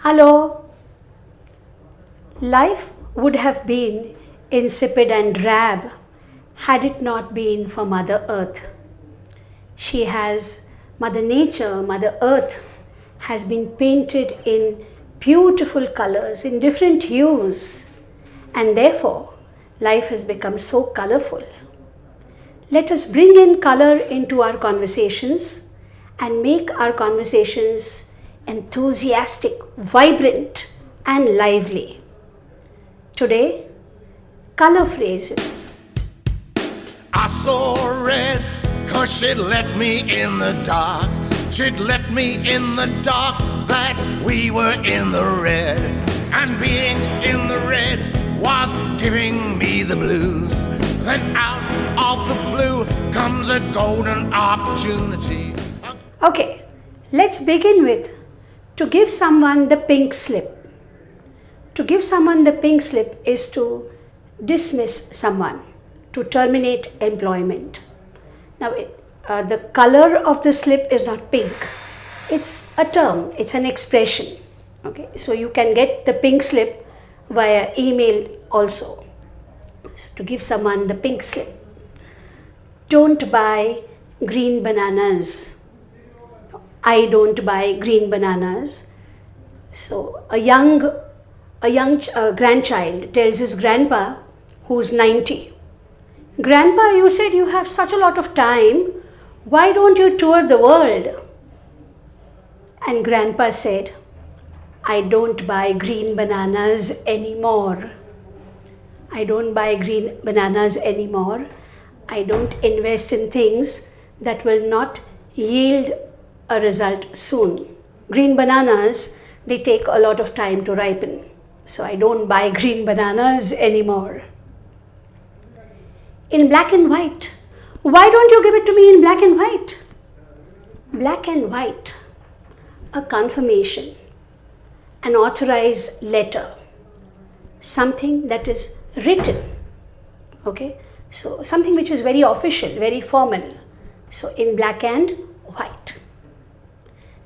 Hello. Life would have been insipid and drab had it not been for Mother Earth. She has, Mother Nature, Mother Earth has been painted in beautiful colors, in different hues, and therefore life has become so colorful. Let us bring in color into our conversations and make our conversations enthusiastic, vibrant, and lively. Today, color phrases. I saw red, 'cause she'd left me in the dark. She'd left me in the dark, that we were in the red. And being in the red was giving me the blues. Then out of the blue comes a golden opportunity. Okay, let's begin with to give someone the pink slip. To give someone the pink slip is to dismiss someone, to terminate employment. Now, the color of the slip is not pink. It's a term, it's an expression. Okay, so you can get the pink slip via email also. So to give someone the pink slip. Don't buy green bananas. I don't buy green bananas. So a young grandchild tells his grandpa, who's 90, "Grandpa, you said you have such a lot of time. Why don't you tour the world?" And grandpa said, "I don't buy green bananas anymore. I don't buy green bananas anymore. I don't invest in things that will not yield a result soon. Green bananas, they take a lot of time to ripen. So I don't buy green bananas anymore." In black and white. Why don't you give it to me in black and white? Black and white. A confirmation, an authorized letter, something that is written. Okay? So something which is very official, very formal. So in black and white.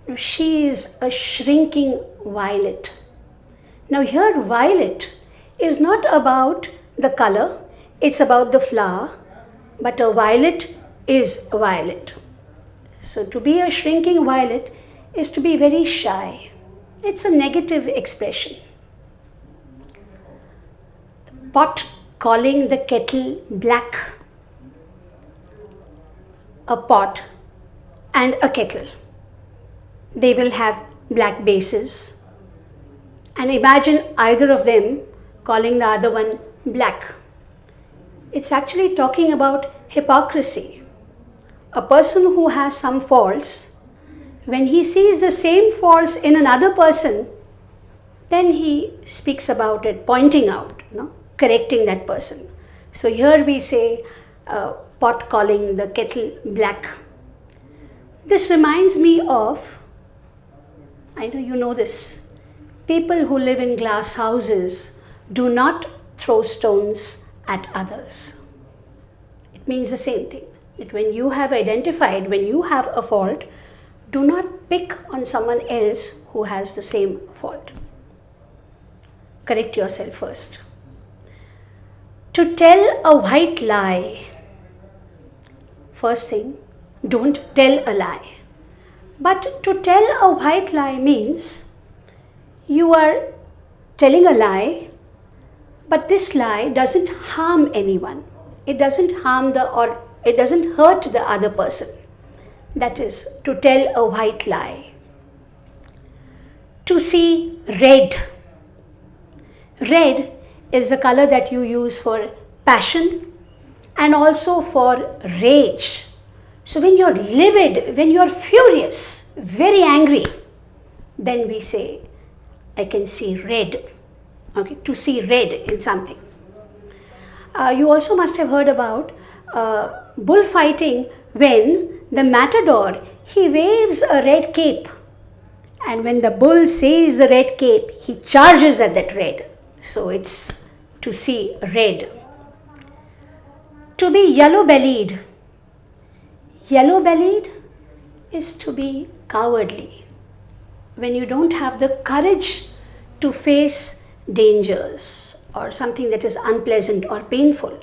Now she is a shrinking violet. Now here violet is not about the color, it's about the flower, but a violet is a violet. So to be a shrinking violet is to be very shy. It's a negative expression. The pot calling the kettle black. A pot and a kettle. They will have black bases. And imagine either of them calling the other one black. It's actually talking about hypocrisy. A person who has some faults, when he sees the same faults in another person, then he speaks about it, pointing out, correcting that person. So here we say pot calling the kettle black. This reminds me of, I know you know this, people who live in glass houses do not throw stones at others. It means the same thing, that when you have identified, when you have a fault, do not pick on someone else who has the same fault. Correct yourself first. To tell a white lie. First thing, don't tell a lie. But to tell a white lie means you are telling a lie, but this lie doesn't harm anyone. It doesn't it doesn't hurt the other person. That is to tell a white lie. To see red. Red is the color that you use for passion and also for rage. So when you're livid, when you're furious, very angry, then we say, I can see red. Okay, to see red in something. You also must have heard about bullfighting, when the matador, he waves a red cape, and when the bull sees the red cape, he charges at that red. So it's to see red. To be yellow-bellied. Yellow-bellied is to be cowardly. when you don't have the courage to face dangers or something that is unpleasant or painful,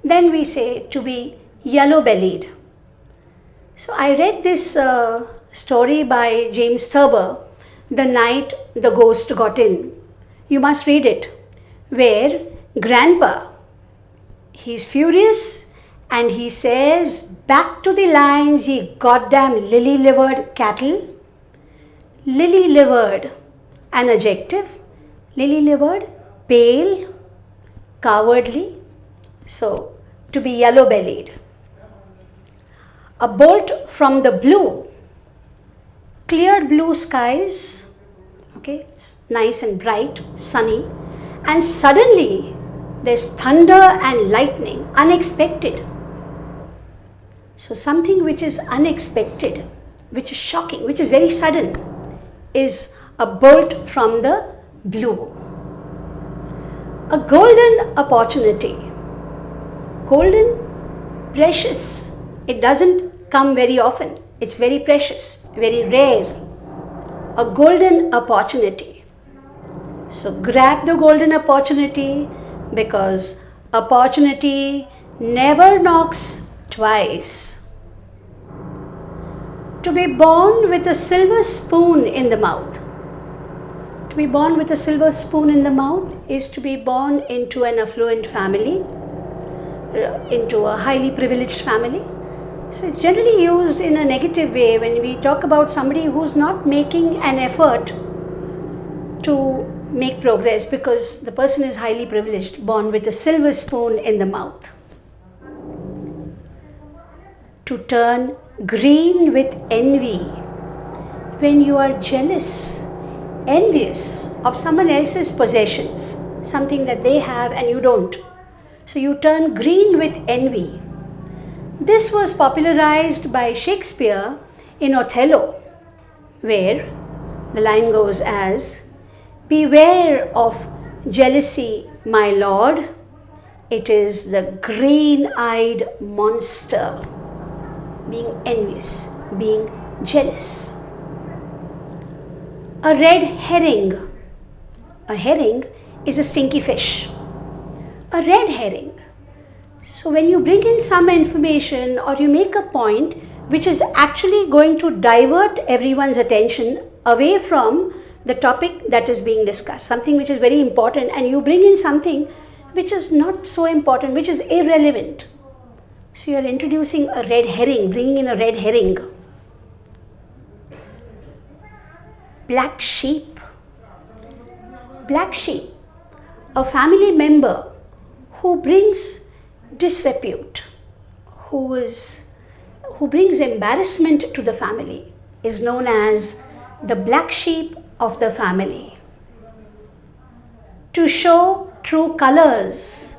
then we say to be yellow-bellied. So I read this story by James Thurber, The Night the Ghost Got In. You must read it, where Grandpa, he's furious and he says, "Back to the lines, ye goddamn lily-livered cattle." Lily-livered, an adjective. Lily-livered, pale, cowardly. So, to be yellow-bellied. A bolt from the blue. Clear blue skies, okay, it's nice and bright, sunny, and suddenly there's thunder and lightning, unexpected. So something which is unexpected, which is shocking, which is very sudden, is a bolt from the blue. A golden opportunity. Golden, precious. It doesn't come very often. It's very precious, very rare. A golden opportunity. So grab the golden opportunity, because opportunity never knocks twice. To be born with a silver spoon in the mouth. To be born with a silver spoon in the mouth is to be born into an affluent family, into a highly privileged family. So it's generally used in a negative way when we talk about somebody who's not making an effort to make progress because the person is highly privileged, born with a silver spoon in the mouth. To turn green with envy. When you are jealous, envious of someone else's possessions, something that they have and you don't. So you turn green with envy. This was popularized by Shakespeare in Othello, where the line goes as, "Beware of jealousy, my lord, it is the green-eyed monster." Being envious, being jealous. A red herring. A herring is a stinky fish. A red herring. So when you bring in some information or you make a point which is actually going to divert everyone's attention away from the topic that is being discussed, something which is very important, and you bring in something which is not so important, which is irrelevant. So you are introducing a red herring, bringing in a red herring. Black sheep. Black sheep. A family member who brings disrepute, who brings embarrassment to the family, is known as the black sheep of the family. To show true colors.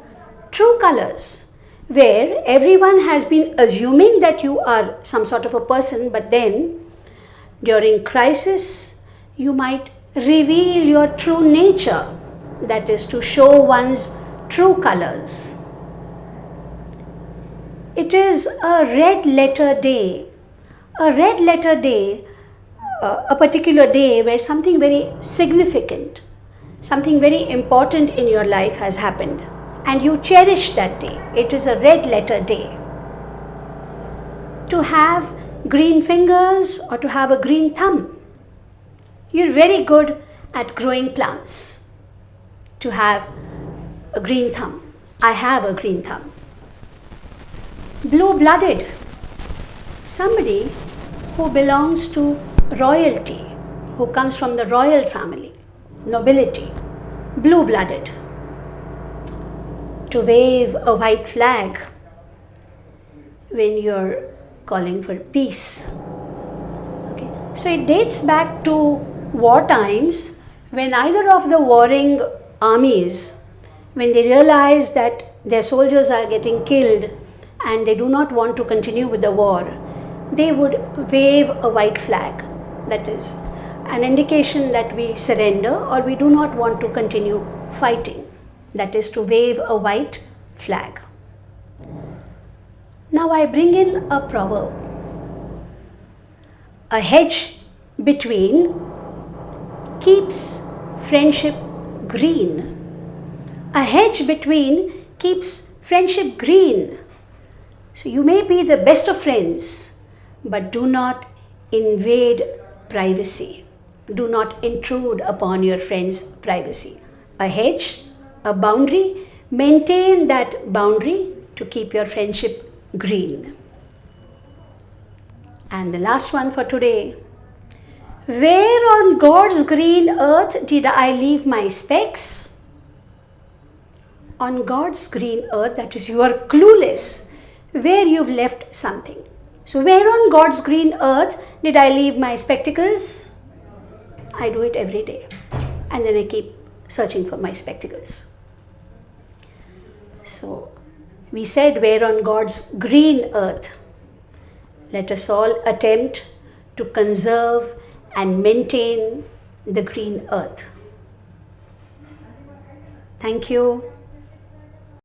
True colors, where everyone has been assuming that you are some sort of a person, but then during crisis you might reveal your true nature, that is to show one's true colors. It is a red letter day. A red letter day, a particular day where something very significant, something very important in your life has happened, and you cherish that day. It is a red letter day. To have green fingers or to have a green thumb. You're very good at growing plants. To have a green thumb. I have a green thumb. Blue-blooded. Somebody who belongs to royalty, who comes from the royal family, nobility. Blue-blooded. To wave a white flag when you're calling for peace. Okay. So it dates back to war times when either of the warring armies, when they realize that their soldiers are getting killed and they do not want to continue with the war, they would wave a white flag. That is an indication that we surrender or we do not want to continue fighting. That is to wave a white flag. Now I bring in a proverb. A hedge between keeps friendship green. A hedge between keeps friendship green. So you may be the best of friends, but do not invade privacy. Do not intrude upon your friend's privacy. A hedge, a boundary, maintain that boundary to keep your friendship green. And the last one for today. Where on God's green earth did I leave my specs? On God's green earth, that is, you are clueless where you've left something. So where on God's green earth did I leave my spectacles? I do it every day. And then I keep searching for my spectacles. So we said, where on God's green earth. Let us all attempt to conserve and maintain the green earth. Thank you.